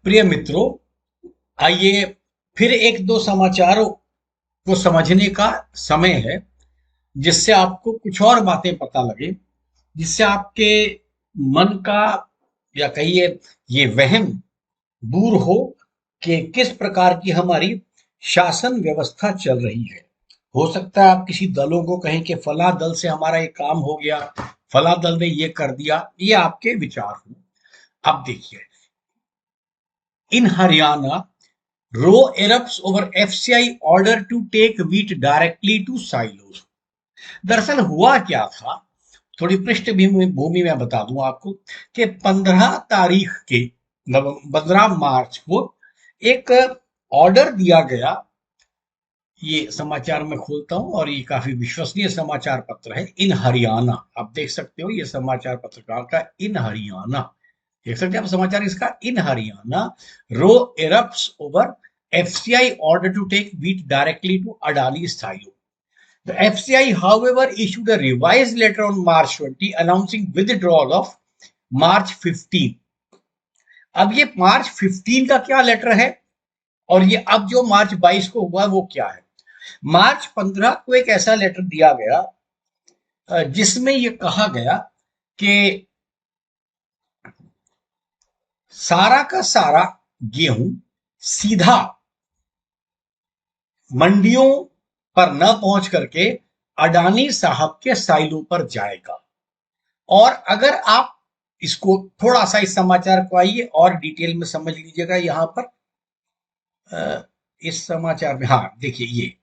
प्रिय मित्रों, आइए फिर एक दो समाचारों को समझने का समय है, जिससे आपको कुछ और बातें पता लगे, जिससे आपके मन का या कहिए ये वहम दूर हो कि किस प्रकार की हमारी शासन व्यवस्था चल रही है। हो सकता है आप किसी दलों को कहें कि फला दल से हमारा ये काम हो गया, फला दल ने ये कर दिया, ये आपके विचार हो। अब देखिए, इन Haryana Row erupts over FCI order to take wheat directly to silos। दरअसल हुआ क्या था, थोड़ी पृष्ठभूमि भूमि में बता दूं आपको कि 15 तारीख के 15 मार्च को एक ऑर्डर दिया गया। ये समाचार मैं खोलता हूं और ये काफी विश्वसनीय समाचार पत्र है, इन हरियाणा। आप देख सकते हो ये समाचार पत्रकार का इन हरियाणा, देख सकते हैं आप समाचार इसका, इन हरियाणा रो erupts over FCI order to take wheat directly to Adani silo। The FCI, however, issued a revised letter on March 20 announcing withdrawal of March 15। अब ये March 15 का क्या लेटर है और ये अब जो March 22 को हुआ वो क्या है। March 15 को एक ऐसा लेटर दिया गया जिसमें ये कहा गया कि सारा का सारा गेहूं सीधा मंडियों पर न पहुंच करके अडानी साहब के साइलों पर जाएगा। और अगर आप इसको थोड़ा सा इस समाचार को आइए और डिटेल में समझ लीजिएगा, यहां पर इस समाचार में, हाँ देखिए ये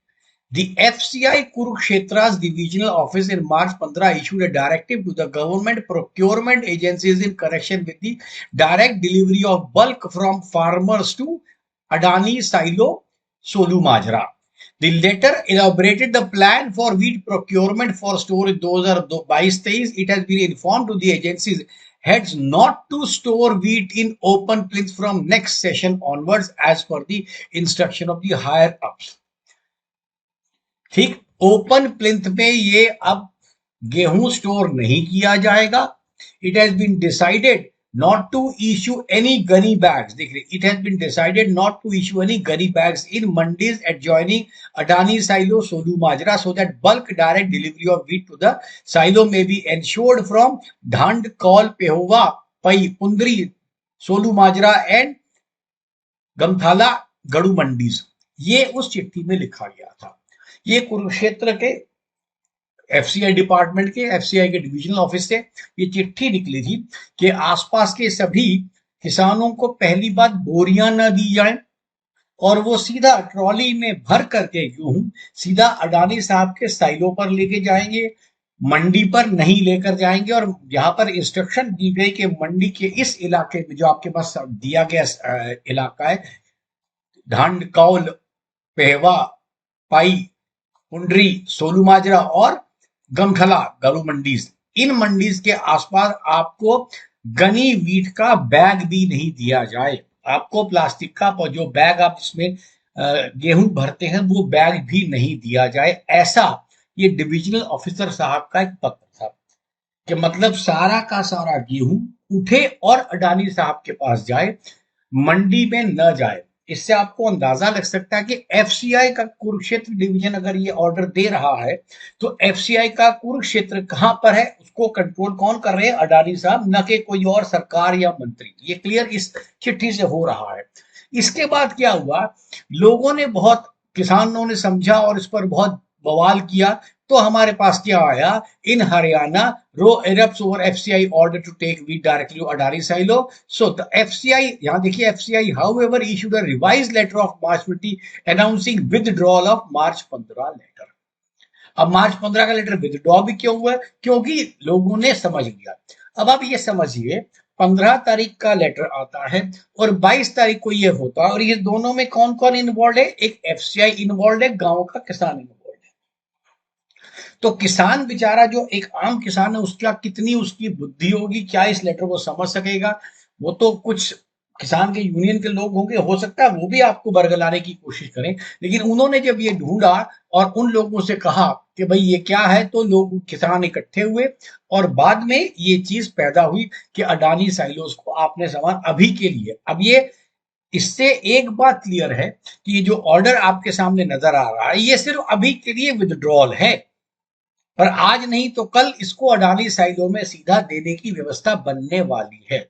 The FCI Kurukshetra's divisional office in March 15 issued a directive to the government procurement agencies in connection with the direct delivery of bulk from farmers to Adani silo Solu Majra। The letter elaborated the plan for wheat procurement for storage 2022-23। It has been informed to the agencies heads not to store wheat in open plinths from next session onwards as per the instruction of the higher ups। ठीक, open plinth में ये अब गेहूं store नहीं किया जाएगा। It has been decided not to issue any gunny bags, देख रहे, it has been decided not to issue any gunny bags in mandis adjoining Adani silo Solu Majra so that bulk direct delivery of wheat to the silo में be ensured from Dhand Kaul Pehowa Pai Pundri Solu Majra and गमथाला गड़ू mandis. ये उस चिट्ठी में लिखा गया था। ये कुरुक्षेत्र के एफसीआई डिपार्टमेंट के, एफसीआई के डिविजनल ऑफिस से ये चिट्ठी निकली थी कि आसपास के सभी किसानों को पहली बात बोरियां न दी जाए और वो सीधा ट्रॉली में भर करके गेहूं सीधा अडानी साहब के साइलों पर लेके जाएंगे, मंडी पर नहीं लेकर जाएंगे। और यहाँ पर इंस्ट्रक्शन दी गई कि मंडी के इस इलाके में जो आपके पास दिया गया इलाका है, ढांड कौल पेहवा पाई पुंडरी सोलू माजरा और गमखला गरु मंडीज, इन मंडीज के आसपास आपको गनी वीट का बैग भी नहीं दिया जाए। आपको प्लास्टिक का जो बैग आप इसमें गेहूं भरते हैं वो बैग भी नहीं दिया जाए। ऐसा ये डिविजनल ऑफिसर साहब का एक पत्र था कि मतलब सारा का सारा गेहूं उठे और अडानी साहब के पास जाए, मंडी में न जाए। इससे आपको अंदाजा लग सकता है कि एफसीआई का कुरुक्षेत्र डिवीजन अगर ये ऑर्डर दे रहा है तो एफसीआई का कुरुक्षेत्र कहां पर है, उसको कंट्रोल कौन कर रहे हैं, अडानी साहब, न कि कोई और सरकार या मंत्री। ये क्लियर इस चिट्ठी से हो रहा है। इसके बाद क्या हुआ, लोगों ने बहुत, किसानों ने समझा और इस पर बहुत बवाल किया। तो हमारे पास क्या आया, इन हरियाणा रो erupts over FCI order to take wheat directly to Adani silo। So the FCI, यहाँ देखिए FCI however issued a revised letter of March 20 announcing withdrawal of March 15 letter। अब March 15 का लेटर विदड्रॉ भी क्यों हुआ, क्योंकि लोगों ने समझ लिया। अब आप ये समझिए 15 तारीख का लेटर आता है और 22 तारीख को ये होता है, और ये दोनों में कौन कौन इन्वॉल्व है, एक एफसीआई इन्वॉल्व है, गांव का किसान इन्वॉल्व। तो किसान बेचारा, जो एक आम किसान है, उसका कितनी उसकी बुद्धि होगी, क्या इस लेटर को समझ सकेगा। वो तो कुछ किसान के यूनियन के लोग होंगे, हो सकता है वो भी आपको बरगलाने की कोशिश करें, लेकिन उन्होंने जब ये ढूंढा और उन लोगों से कहा कि भाई ये क्या है, तो लोग किसान इकट्ठे हुए और बाद में ये चीज पैदा हुई कि अडानी साइलोस को आपने सामान अभी के लिए, अब ये इससे एक बात क्लियर है कि ये जो ऑर्डर आपके सामने नजर आ रहा है ये सिर्फ अभी के लिए विथड्रॉल है, पर आज नहीं तो कल इसको अडानी साइलो में सीधा देने की व्यवस्था बनने वाली है।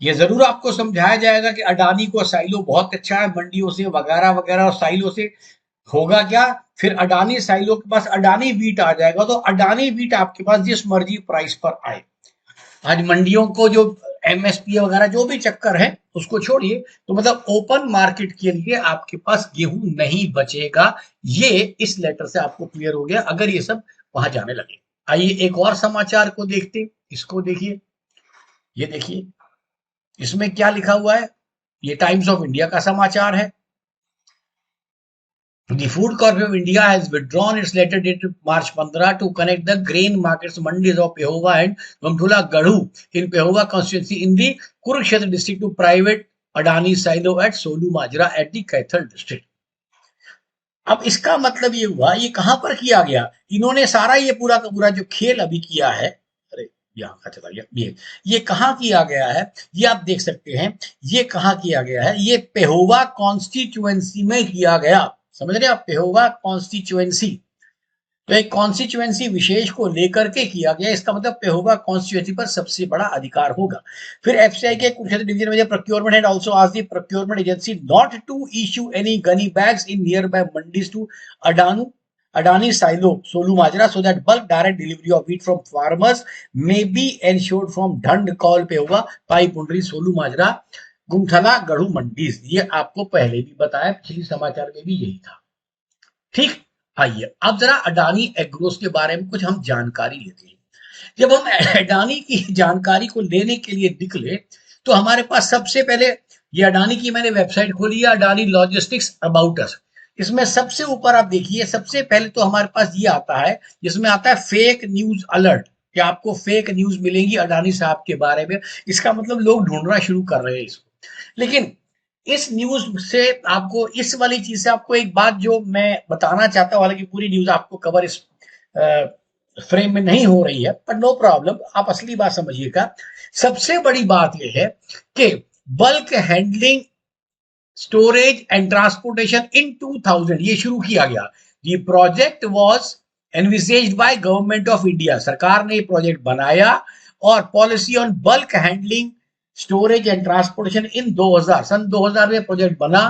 ये जरूर आपको समझाया जाएगा कि अडानी को साइलो बहुत अच्छा है, मंडियों से वगैरह वगैरह, और साइलो से होगा क्या, फिर अडानी साइलो के पास अडानी वीट आ जाएगा, तो अडानी वीट आपके पास जिस मर्जी प्राइस पर आए। आज मंडियों को जो एमएसपी वगैरह जो भी चक्कर है उसको छोड़िए, तो मतलब ओपन मार्केट के लिए आपके पास गेहूं नहीं बचेगा। ये इस लेटर से आपको क्लियर हो गया अगर ये सब वहां जाने लगे। आइए एक और समाचार को देखते, इसको देखिए, ये देखिए इसमें क्या लिखा हुआ है। ये टाइम्स ऑफ इंडिया का समाचार है। The Food Corporation of India has withdrawn its letter dated March 15 to connect the grain markets mandis of Pehowa and Gamthula Gadhu in Pehowa constituency in the Kurukshetra district to private Adani silo at Solu Majra at the Kaithal district. अब इसका मतलब ये हुआ, ये कहां पर किया गया, इन्होंने सारा ये पूरा का पूरा जो खेल अभी किया है, अरे यहाँ का चला गया, ये कहां किया गया है, ये आप देख सकते हैं, ये कहां किया गया है, ये पेहोवा कॉन्स्टिट्यूएंसी में किया गया। समझ रहे आप, पेहोवा कॉन्स्टिट्यूएंसी, तो एक कॉन्स्टिट्यूएंसी विशेष को लेकर के किया गया, इसका मतलब पेहोवा कॉन्स्टिट्यूएंसी पर सबसे बड़ा अधिकार होगा। फिर एफसीआई के कुरुक्षेत्र डिवीजन में procurement head also asked the procurement agency not to issue any gunny bags in nearby mandis to Adani silo Solu Majra so that bulk direct delivery of wheat from farmers may be ensured from Dhand Kaul Pehowa Pai Pundri Solu Majra Gumthala Garhu mandis. ये आपको पहले भी बताया, पिछले समाचार में भी यही था। ठीक, आइए अब जरा अडानी एग्रोस के बारे में कुछ हम जानकारी लेते हैं। जब हम अडानी की जानकारी को लेने के लिए निकले तो हमारे पास सबसे पहले ये अडानी की मैंने वेबसाइट खोली है, अडानी लॉजिस्टिक्स अबाउट अस। इसमें सबसे ऊपर आप देखिए, सबसे पहले तो हमारे पास ये आता है जिसमें आता है फेक न्यूज अलर्ट, कि आपको फेक न्यूज मिलेंगी अडानी साहब के बारे में। इसका मतलब लोग ढूंढना शुरू कर रहे हैं इसको। लेकिन इस न्यूज से आपको, इस वाली चीज से आपको एक बात जो मैं बताना चाहता हूं, हालांकि पूरी न्यूज आपको कवर इस फ्रेम में नहीं हो रही है, पर नो प्रॉब्लम, आप असली बात समझिएगा। सबसे बड़ी बात यह है कि bulk handling, storage and transportation in 2000 ये शुरू किया गया। ये project was envisaged by government of India, सरकार ने ये प्रोजेक्ट बनाया, और policy on bulk handling, storage and transportation in 2000, सन 2000 में प्रोजेक्ट बना।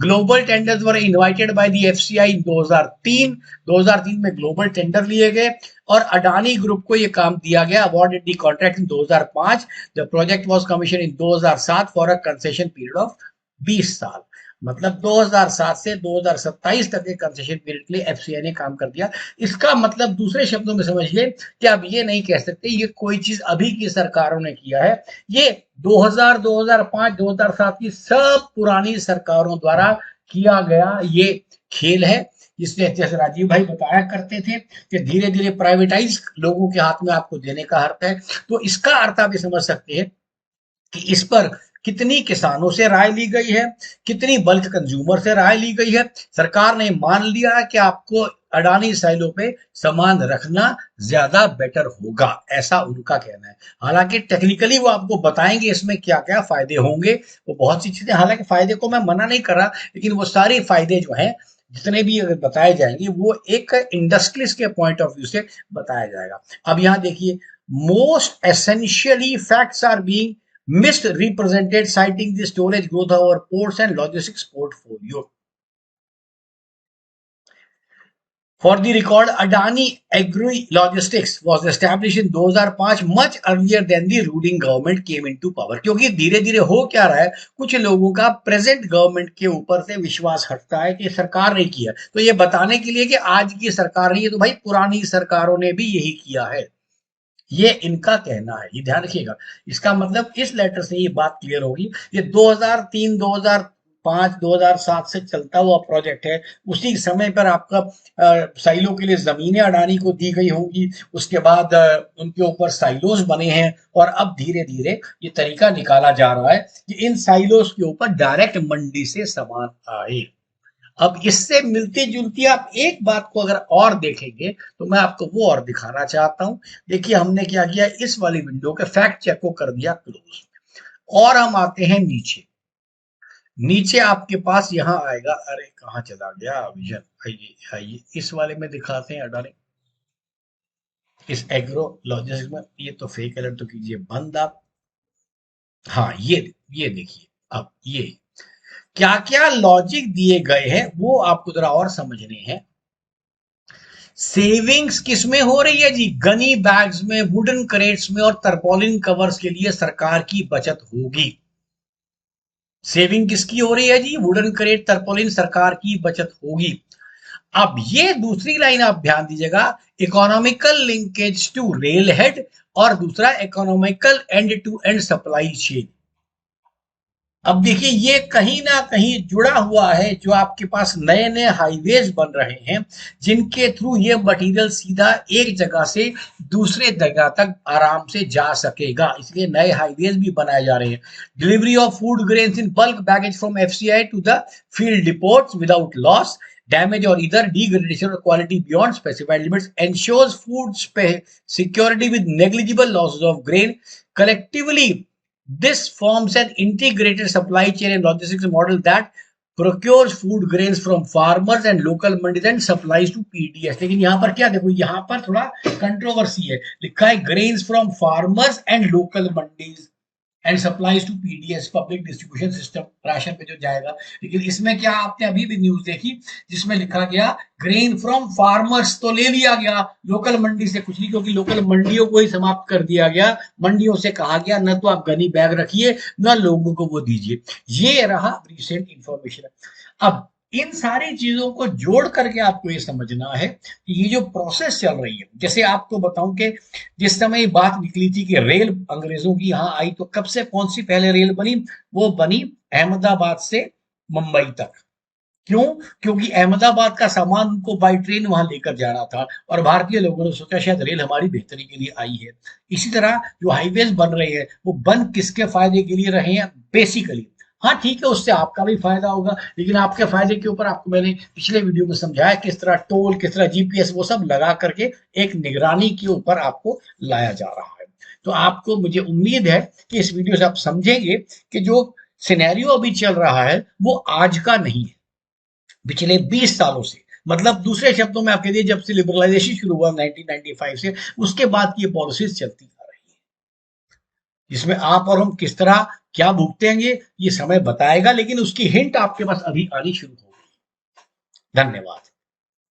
Global tenders were invited by the FCI in 2003 में ग्लोबल टेंडर लिए गए और अडानी ग्रुप को यह काम दिया गया, awarded the contract in 2005। The project was commission in 2007 for a concession period of 20 साल। मतलब 2007 से 2027 तक के कंसेशन पीरियड के लिए एफसीआई ने काम कर दिया। इसका मतलब दूसरे शब्दों में समझ ले कि आप ये नहीं कह सकते ये कोई चीज अभी की सरकारों ने किया है, ये 2000, 2005, 2007 की सब पुरानी सरकारों द्वारा किया गया ये खेल है। जिसमें जैसे राजीव भाई बताया करते थे कि धीरे धीरे प्राइवेटाइज लोगों के हाथ में आपको देने का अर्थ है, तो इसका अर्थ आप ये समझ सकते हैं कि इस पर कितनी किसानों से राय ली गई है, कितनी बल्क कंज्यूमर से राय ली गई है। सरकार ने मान लिया है कि आपको अडानी साइलो पे सामान रखना ज्यादा बेटर होगा, ऐसा उनका कहना है। हालांकि टेक्निकली वो आपको बताएंगे इसमें क्या क्या फायदे होंगे, वो बहुत सी चीजें, हालांकि फायदे को मैं मना नहीं कर रहा, लेकिन वो सारे फायदे जो हैं जितने भी अगर बताए जाएंगे वो एक इंडस्ट्रियलिस्ट के पॉइंट ऑफ व्यू से बताया जाएगा। अब यहाँ देखिए, most essentially facts are being misrepresented, citing the storage growth of our ports and logistics portfolio. For the record, Adani Agri Logistics was established in 2005, much earlier than the ruling government came into power. क्योंकि धीरे धीरे हो क्या रहा है, कुछ लोगों का प्रेजेंट गवर्नमेंट के ऊपर से विश्वास हटता है कि सरकार ने किया, तो ये बताने के लिए कि आज की सरकार नहीं है, तो भाई पुरानी सरकारों ने भी यही किया है, ये इनका कहना है, ये ध्यान रखिएगा। इसका मतलब इस लेटर से ये बात क्लियर होगी, ये 2003, 2005, 2007 से चलता हुआ प्रोजेक्ट है। उसी समय पर आपका साइलो के लिए जमीनें अडानी को दी गई होंगी, उसके बाद उनके ऊपर साइलोस बने हैं, और अब धीरे धीरे ये तरीका निकाला जा रहा है कि इन साइलोस के ऊपर डायरेक्ट मंडी से सामान आए। अब इससे मिलती जुलती आप एक बात को अगर और देखेंगे तो मैं आपको वो और दिखाना चाहता हूं। देखिए हमने क्या किया, इस वाली विंडो के फैक्ट चेक को कर दिया क्लोज, और हम आते हैं नीचे। नीचे आपके पास यहां आएगा, अरे कहाँ चला गया विजन, आइए आइए इस वाले में दिखाते हैं अडानी, इस एग्रो लॉजिस्टिक्स में। ये तो फेक अलर्ट तो कीजिए बंद आप। हाँ ये देखिए, अब ये क्या क्या लॉजिक दिए गए हैं वो आपको जरा और समझने हैं। सेविंग्स किस में हो रही है जी? गनी बैग्स में, वुडन क्रेट्स में और तरपॉलिन कवर्स के लिए सरकार की बचत होगी। सेविंग किसकी हो रही है जी? वुडन क्रेट, तरपॉलिन, सरकार की बचत होगी। अब ये दूसरी लाइन आप ध्यान दीजिएगा, economical linkage to rail head, और दूसरा economical end to end supply chain. अब देखिए ये कहीं ना कहीं जुड़ा हुआ है, जो आपके पास नए नए हाईवेज बन रहे हैं जिनके थ्रू ये मटेरियल सीधा एक जगह से दूसरे जगह तक आराम से जा सकेगा, इसलिए नए हाईवेज भी बनाए जा रहे हैं। Delivery of food grains in bulk baggage from FCI to the field depots without loss, damage or either degradation or quality beyond specified limits, ensures food security with negligible losses of grain. Collectively, this forms an integrated supply chain and logistics model that procures food grains from farmers and local mandis and supplies to PDS. लेकिन यहाँ पर क्या देखो, यहाँ पर थोड़ा controversy है, लिखा है grains from farmers and local mandis and supplies to PDS, public distribution system, ration पे जो जाएगा। लेकिन इसमें क्या आपने अभी भी न्यूज देखी जिसमें लिखा गया ग्रेन फ्रॉम फार्मर्स, तो ले लिया गया, लोकल मंडी से कुछ नहीं, क्योंकि लोकल मंडियों को ही समाप्त कर दिया गया। मंडियों से कहा गया न तो आप गनी बैग रखिए न लोगों को वो दीजिए। ये रहा रिसेंट इंफॉर्मेशन। अब इन सारी चीजों को जोड़ करके आपको ये समझना है कि ये जो प्रोसेस चल रही है, जैसे आपको बताऊं कि जिस समय ये बात निकली थी कि रेल अंग्रेजों की यहाँ आई, तो कब से कौन सी पहले रेल बनी? वो बनी अहमदाबाद से मुंबई तक। क्यों? क्योंकि अहमदाबाद का सामान उनको बाई ट्रेन वहां लेकर जाना था, और भारतीय लोगों ने सोचा शायद रेल हमारी बेहतरी के लिए आई है। इसी तरह जो हाईवेज बन रहे हैं वो बन किसके फायदे के लिए रहे हैं? बेसिकली हाँ ठीक है, उससे आपका भी फायदा होगा, लेकिन आपके फायदे के ऊपर आपको मैंने पिछले वीडियो में समझाया किस तरह टोल, किस तरह जीपीएस, वो सब लगा करके एक निगरानी के ऊपर आपको लाया जा रहा है। तो आपको, मुझे उम्मीद है कि इस वीडियो से आप समझेंगे कि जो सिनेरियो अभी चल रहा है वो आज का नहीं है, पिछले 20 सालों से, मतलब दूसरे शब्दों में आप कह जब से लिबरलाइजेशन शुरू हुआ 1995 से, उसके बाद की ये पॉलिसीज चलती आ रही है, जिसमें आप और हम किस तरह क्या भुगतेंगे ये समय बताएगा, लेकिन उसकी हिंट आपके पास अभी आनी शुरू हो गई। धन्यवाद।